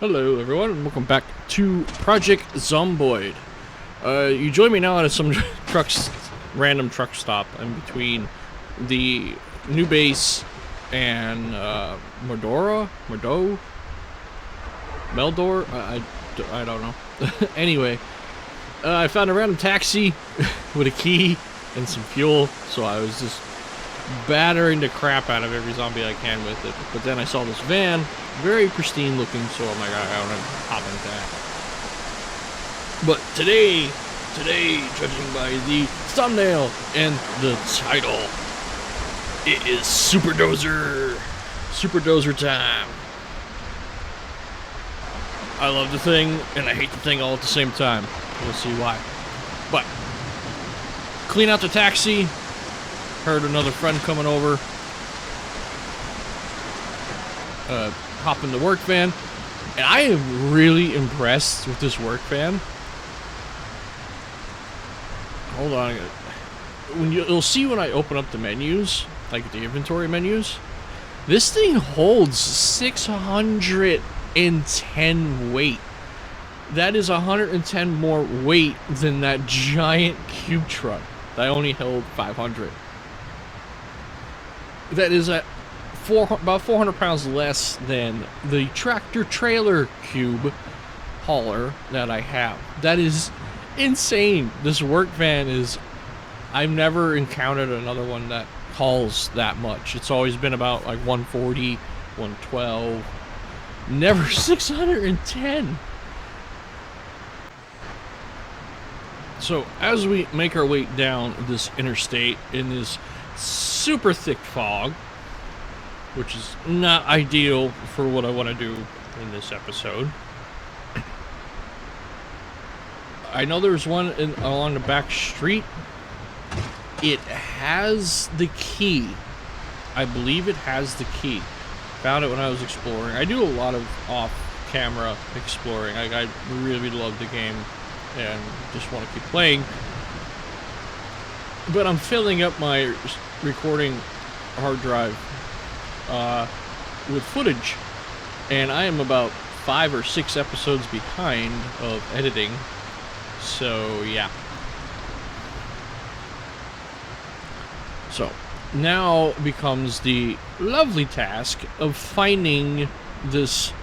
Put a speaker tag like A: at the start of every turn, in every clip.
A: Hello everyone, and welcome back to Project Zomboid. You join me now at some random truck stop in between the new base and Meldor? I don't know. Anyway, I found a random taxi with a key and some fuel, so I was just battering the crap out of every zombie I can with it. But then I saw this van, very pristine looking, so I'm like, I want to hop into that. But today, judging by the thumbnail and the title, it is Super Dozer time. I love the thing, and I hate the thing all at the same time. We'll see why. But, clean out the taxi. Heard another friend coming over. Hop in the work van. And I am really impressed with this work van. Hold on. You'll see when I open up the menus, like the inventory menus, this thing holds 610 weight. That is 110 more weight than that giant cube truck that only held 500. That is at about 400 pounds less than the tractor trailer cube hauler that I have. That is insane. This work van is... I've never encountered another one that hauls that much. It's always been about like 140, 112. Never 610. So as we make our way down this interstate in this super thick fog, which is not ideal for what I want to do in this episode. I know there's one along the back street. It has the key. I believe it has the key. Found it when I was exploring. I do a lot of off-camera exploring. I really love the game and just want to keep playing. But I'm filling up my recording hard drive with footage, and I am about 5 or 6 episodes behind of editing, so yeah. So now becomes the lovely task of finding this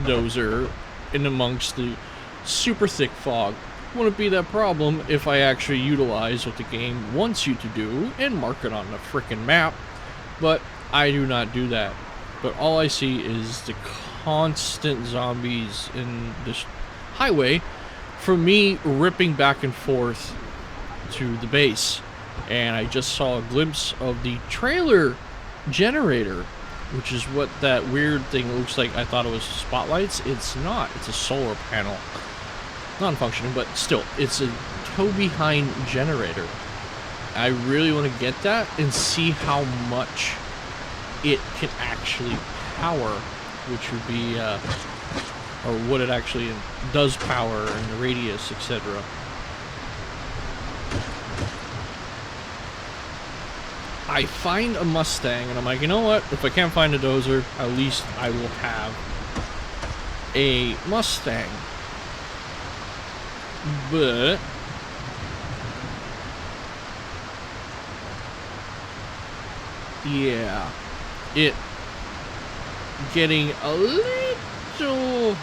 A: dozer in amongst the super thick fog. Wouldn't be that problem if I actually utilize what the game wants you to do and mark it on the frickin' map, but I do not do that. But all I see is the constant zombies in this highway from me ripping back and forth to the base. And I just saw a glimpse of the trailer generator, which is what that weird thing looks like. I thought it was spotlights. It's not. It's a solar panel. Non-functioning, but still, it's a tow-behind generator. I really want to get that and see how much it can actually power, which would be, or what it actually does power and the radius, etc. I find a Mustang, and I'm like, you know what? If I can't find a Dozer, at least I will have a Mustang. But yeah, it getting a little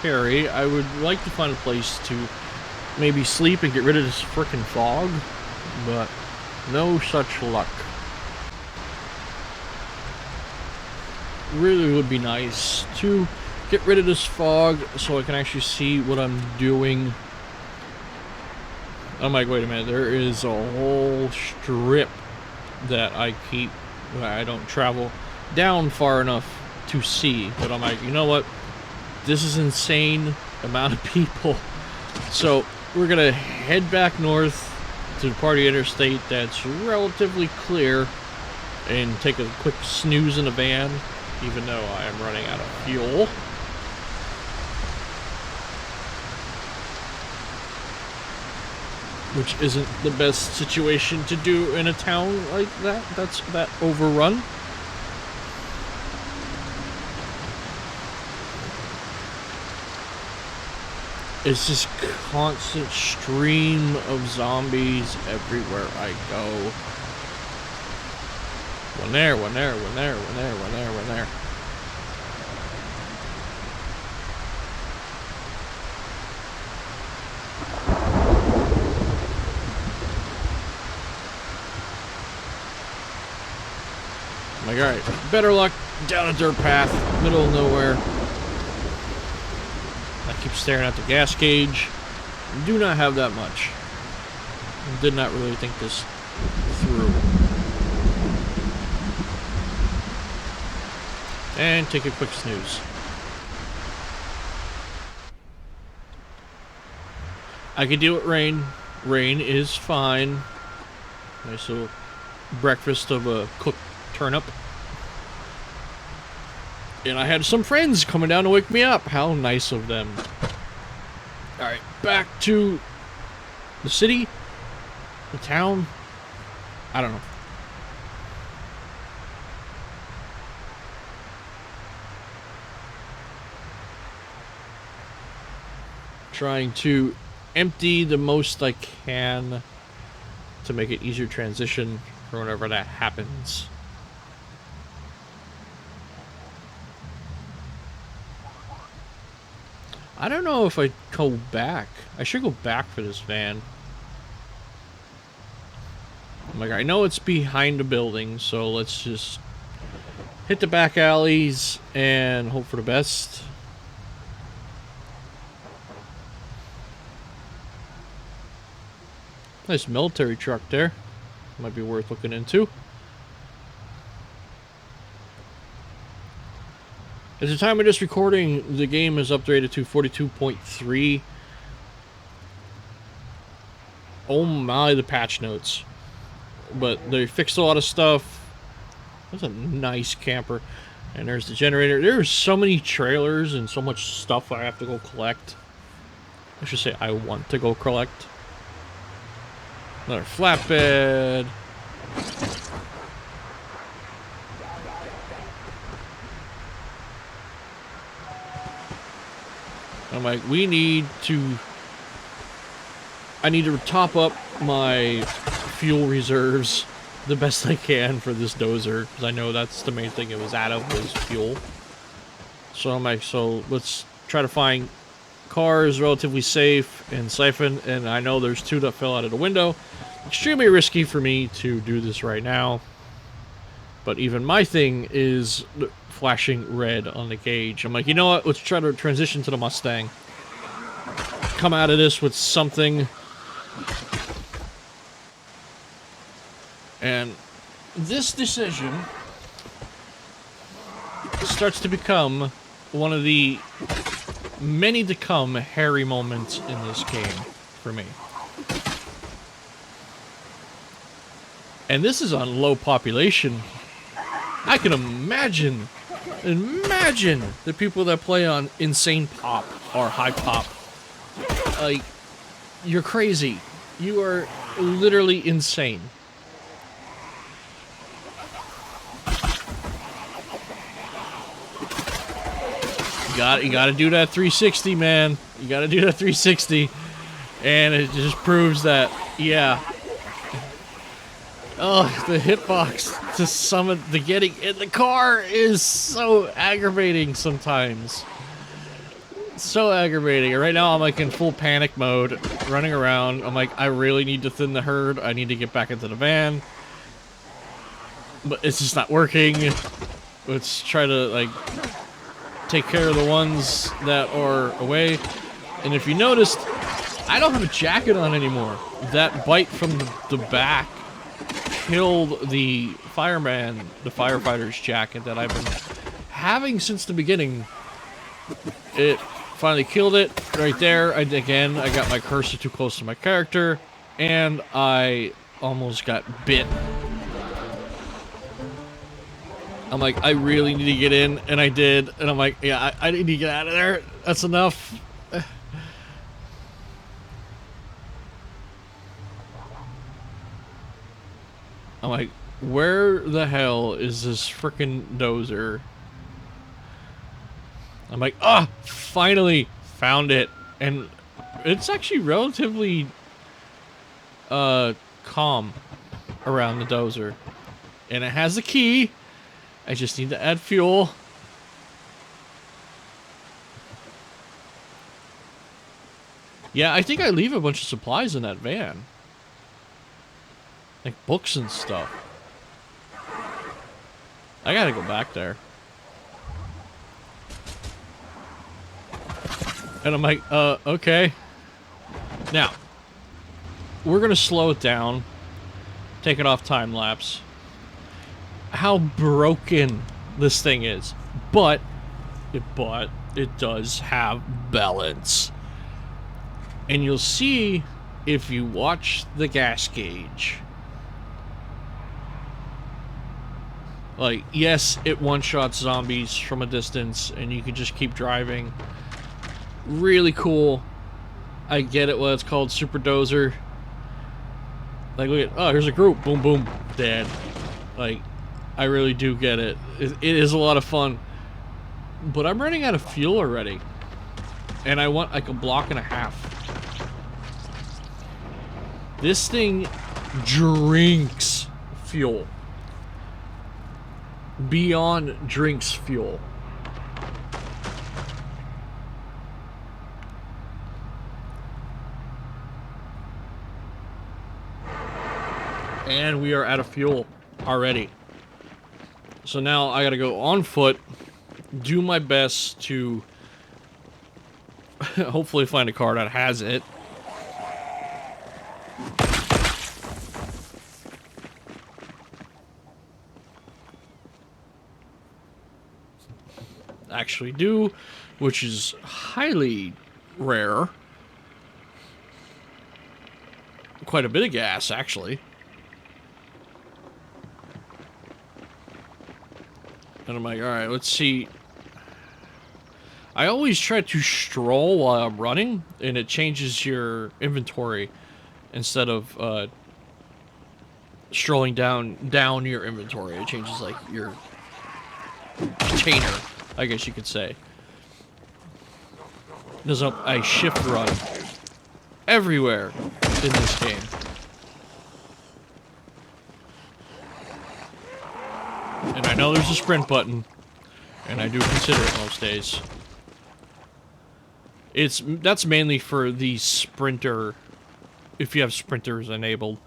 A: hairy. I would like to find a place to maybe sleep and get rid of this frickin' fog, but no such luck. Really would be nice to get rid of this fog so I can actually see what I'm doing. I'm like, wait a minute, there is a whole strip that I don't travel down far enough to see. But I'm like, you know what? This is insane amount of people. So we're gonna head back north to the part of the interstate that's relatively clear and take a quick snooze in the van, even though I am running out of fuel. Which isn't the best situation to do in a town like that. That's that overrun. It's just constant stream of zombies everywhere I go. One there, one there, one there, one there, one there, one there. I'm like, alright, better luck down a dirt path, middle of nowhere. I keep staring at the gas gauge. Do not have that much. Did not really think this through. And take a quick snooze. I could deal with rain. Rain is fine. Nice little breakfast of a cooked turnip. And I had some friends coming down to wake me up. How nice of them. Alright, back to the city. The town. I don't know. Trying to empty the most I can to make it easier transition for whenever that happens. I don't know if I go back. I should go back for this van. I'm like, I know it's behind a building, so let's just hit the back alleys and hope for the best. Nice military truck there. Might be worth looking into. At the time of this recording, the game is updated to 42.3. Oh my, the patch notes. But they fixed a lot of stuff. That's a nice camper. And there's the generator. There's so many trailers and so much stuff I have to go collect. I should say I want to go collect. Another flatbed. I'm like, I need to top up my fuel reserves the best I can for this dozer, because I know that's the main thing it was out of, was fuel. So I'm like, so let's try to find cars relatively safe and siphon, and I know there's two that fell out of the window. Extremely risky for me to do this right now, but even my thing is flashing red on the gauge. I'm like, you know what, let's try to transition to the Mustang. Come out of this with something. And this decision starts to become one of the many to come hairy moments in this game for me. And this is on low population. I can imagine the people that play on insane pop or high pop. Like, you're crazy. You are literally insane. You gotta do that 360, man. You gotta do that 360. And it just proves that, yeah. Oh, the hitbox to summon the getting in the car is so aggravating sometimes. So aggravating. Right now I'm like in full panic mode, running around. I'm like, I really need to thin the herd. I need to get back into the van. But it's just not working. Let's try to like take care of the ones that are away. And if you noticed, I don't have a jacket on anymore. That bite from the back killed the firefighter's jacket that I've been having since the beginning. It finally killed it right there. Again, I got my cursor too close to my character, and I almost got bit. I'm like, I really need to get in, and I did, and I'm like, yeah, I need to get out of there. That's enough. I'm like, where the hell is this frickin' dozer? I'm like, ah, finally found it. And It's actually relatively calm around the Dozer. And it has a key. I just need to add fuel. Yeah, I think I leave a bunch of supplies in that van. Like books and stuff. I gotta go back there. And I'm like, okay. Now, we're gonna slow it down. Take it off time lapse. How broken this thing is. But it does have balance. And you'll see if you watch the gas gauge. Like, yes, it one-shots zombies from a distance, and you can just keep driving. Really cool. I get it, what it's called, Super Dozer. Like, look at, oh, here's a group. Boom, boom, dead. Like, I really do get it. It is a lot of fun. But I'm running out of fuel already. And I want, like, a block and a half. This thing drinks fuel. Beyond drinks fuel. And we are out of fuel already. So now I gotta go on foot, do my best to hopefully find a car that has it. Actually do, which is highly rare. Quite a bit of gas, actually. And I'm like, alright, let's see. I always try to stroll while I'm running, and it changes your inventory instead of strolling down your inventory. It changes, like, your container, I guess you could say. There's a shift run everywhere in this game. And I know there's a sprint button, and I do consider it most days. That's mainly for the sprinter, if you have sprinters enabled.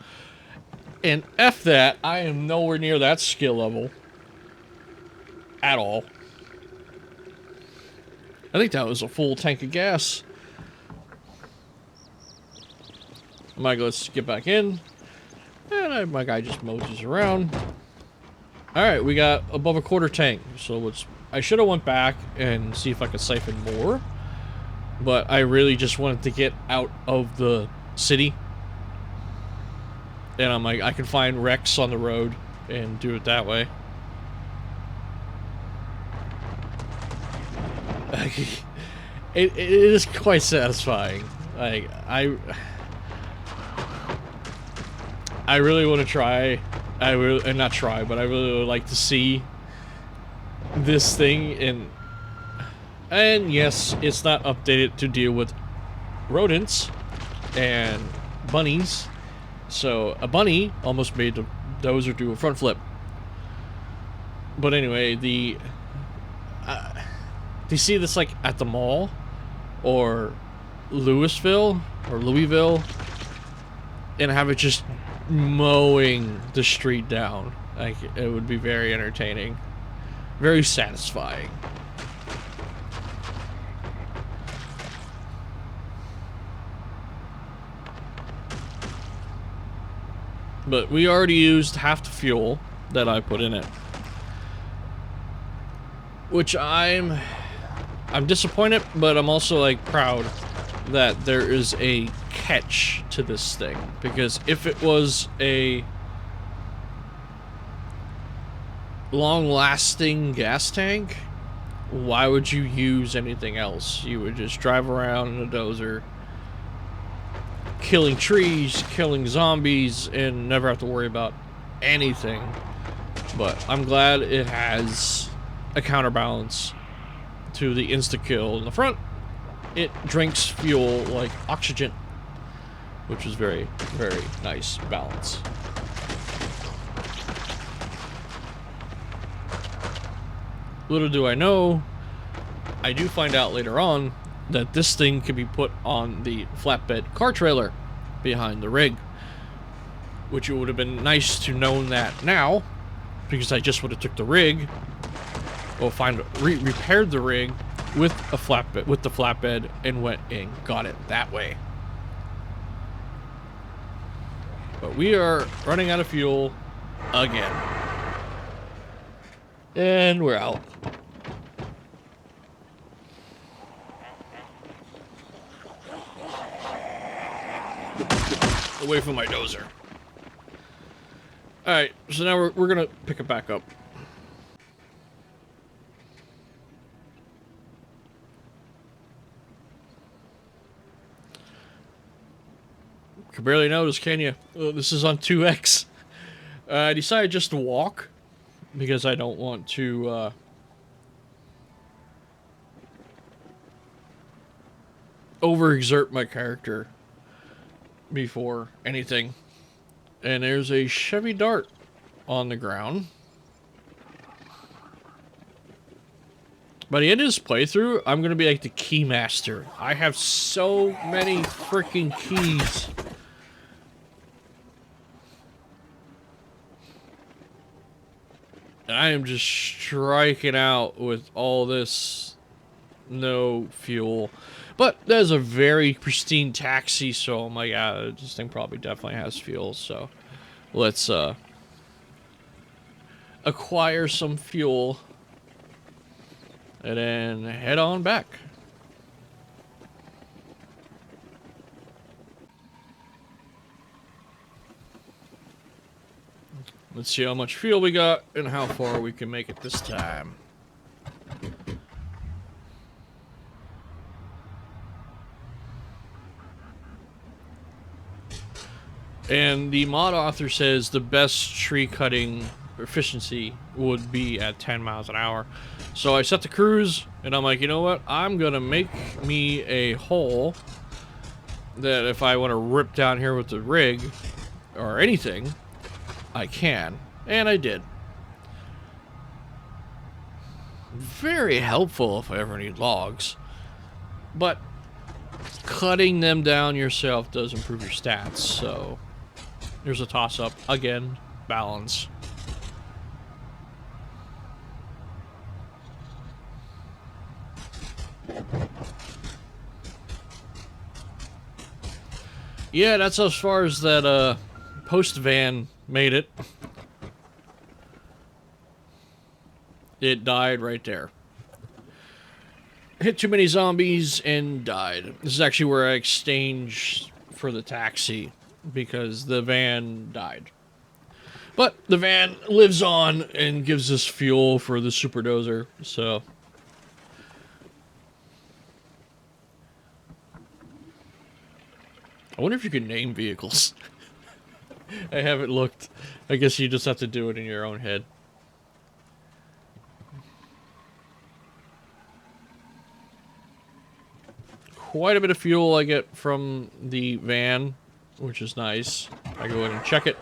A: And F that, I am nowhere near that skill level. At all. I think that was a full tank of gas. Mike, let's get back in. And my guy just moses around. Alright, we got above a quarter tank. So I should have went back and see if I could siphon more. But I really just wanted to get out of the city. And I'm like, I can find wrecks on the road and do it that way. It is quite satisfying. Like, I really want to try. Not try, but I really would like to see this thing and yes, it's not updated to deal with rodents and bunnies. So a bunny almost made the Dozer do a front flip. But anyway, do you see this like at the mall or Louisville and have it just mowing the street down? Like, it would be very entertaining, very satisfying. But we already used half the fuel that I put in it, which I'm disappointed, but I'm also like proud that there is a catch to this thing, because if it was a long-lasting gas tank, why would you use anything else? You would just drive around in a Dozer, killing trees, killing zombies, and never have to worry about anything. But I'm glad it has a counterbalance to the insta-kill in the front it drinks fuel like oxygen, which is very, very nice balance. Little do I know, I do find out later on that this thing can be put on the flatbed car trailer behind the rig, which it would have been nice to know that now, because I just would have took the rig, or repaired the rig with the flatbed, and went and got it that way. But we are running out of fuel again, and we're out. Away from my dozer. Alright, so now we're gonna pick it back up. You can barely notice, can you? Oh, this is on 2x. I decided just to walk, because I don't want to, overexert my character before anything. And there's a Chevy Dart on the ground. By the end of this playthrough, I'm gonna be like the key master. I have so many freaking keys. And I am just striking out with all this no fuel. But there's a very pristine taxi, so oh my god, this thing probably definitely has fuel, so let's acquire some fuel and then head on back. Let's see how much fuel we got and how far we can make it this time. And the mod author says the best tree cutting efficiency would be at 10 miles an hour. So I set the cruise, and I'm like, you know what? I'm gonna make me a hole that if I want to rip down here with the rig or anything, I can. And I did. Very helpful if I ever need logs. But cutting them down yourself does improve your stats, so there's a toss-up. Again, balance. Yeah, that's as far as that post van made it. It died right there. Hit too many zombies and died. This is actually where I exchanged for the taxi, because the van died. But the van lives on and gives us fuel for the super dozer, so I wonder if you can name vehicles. I haven't looked. I guess you just have to do it in your own head. Quite a bit of fuel I get from the van, which is nice. I go in and check it.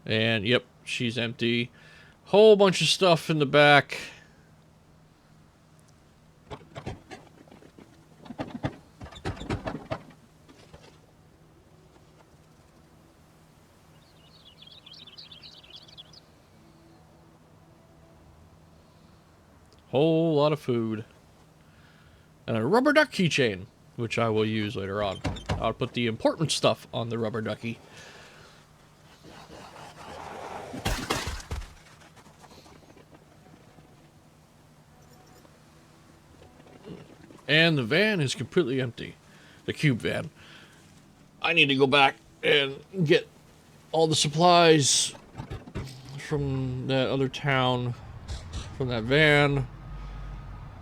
A: And yep, she's empty. Whole bunch of stuff in the back. Whole lot of food. And a rubber duck keychain, which I will use later on. I'll put the important stuff on the rubber ducky. And the van is completely empty. The cube van. I need to go back and get all the supplies from that other town, from that van,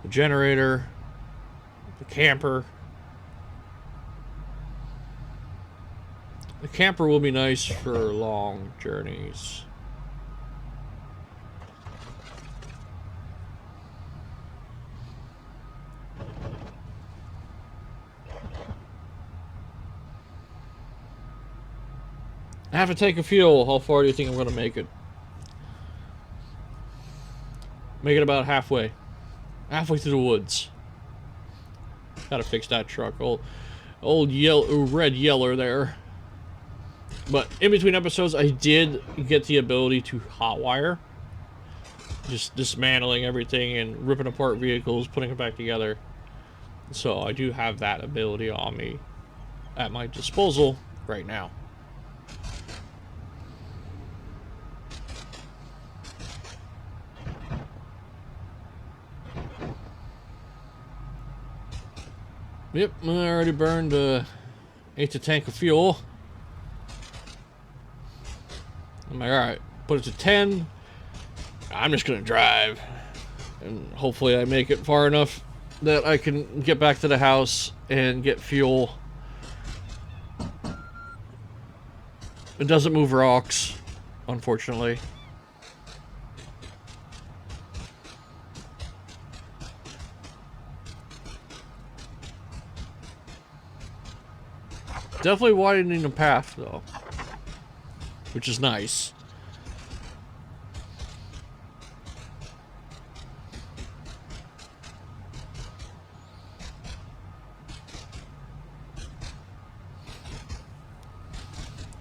A: the generator, the camper. The camper will be nice for long journeys. Half a tank of fuel. How far do you think I'm gonna make it? Make it about halfway. Halfway through the woods. Gotta fix that truck. Old yellow, red yeller there. But in between episodes, I did get the ability to hotwire. Just dismantling everything and ripping apart vehicles, putting it back together. So I do have that ability on me at my disposal right now. Yep, I already burned 8 tank of fuel. I'm like, alright, put it to 10. I'm just gonna drive. And hopefully I make it far enough that I can get back to the house and get fuel. It doesn't move rocks, unfortunately. Definitely widening the path, though, which is nice.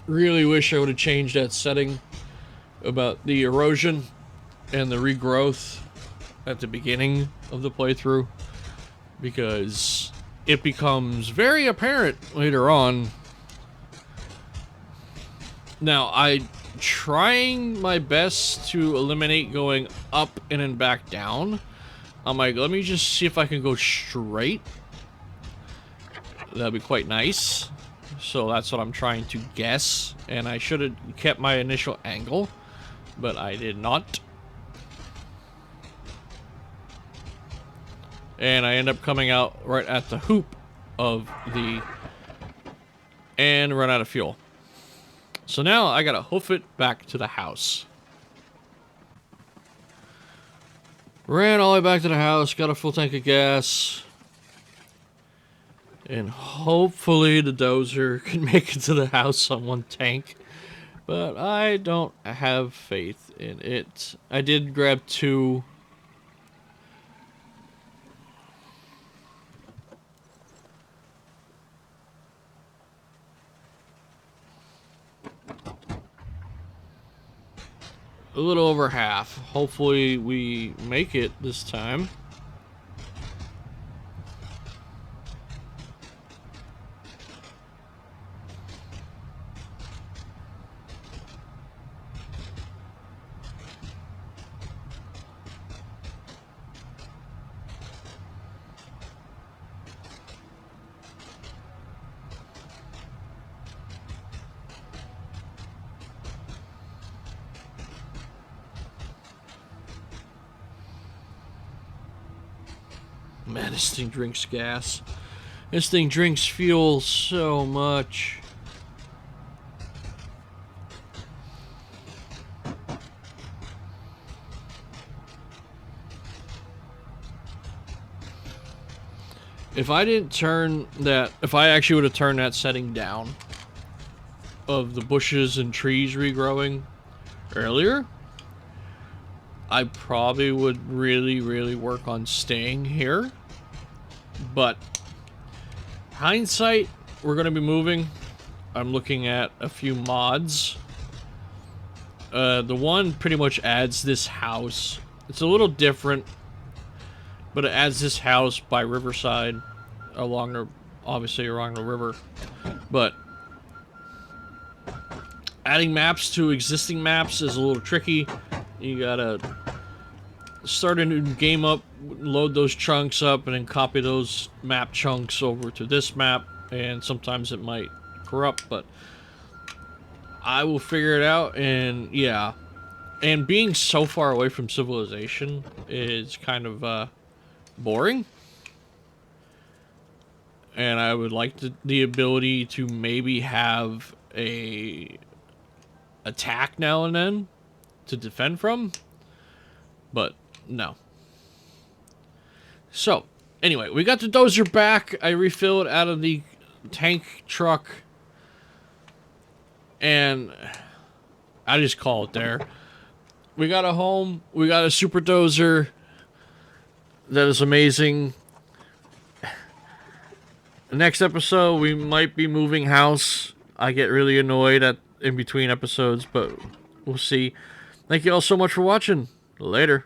A: Really wish I would have changed that setting about the erosion and the regrowth at the beginning of the playthrough, because it becomes very apparent later on. Now, I'm trying my best to eliminate going up and then back down. I'm like, let me just see if I can go straight. That'd be quite nice. So that's what I'm trying to guess. And I should have kept my initial angle, but I did not. And I end up coming out right at the hoop of the... and run out of fuel. So now I gotta hoof it back to the house. Ran all the way back to the house, got a full tank of gas. And hopefully the Dozer can make it to the house on 1 tank. But I don't have faith in it. I did grab 2. A little over half. Hopefully we make it this time. Man, this thing drinks gas. This thing drinks fuel so much. If I didn't turn that, if I actually would have turned that setting down of the bushes and trees regrowing earlier, I probably would really work on staying here. But hindsight, we're going to be moving. I'm looking at a few mods. The one pretty much adds this house. It's a little different, but it adds this house by Riverside along the, obviously along the river. But adding maps to existing maps is a little tricky. You gotta start a new game up, load those chunks up, and then copy those map chunks over to this map, and sometimes it might corrupt, but I will figure it out. And yeah, and being so far away from civilization is kind of boring, and I would like the ability to maybe have a attack now and then to defend from, but no. So anyway, we got the Dozer back. I refilled out of the tank truck. And I just call it there. We got a home. We got a super dozer that is amazing. The next episode, we might be moving house. I get really annoyed at in between episodes, but we'll see. Thank you all so much for watching. Later.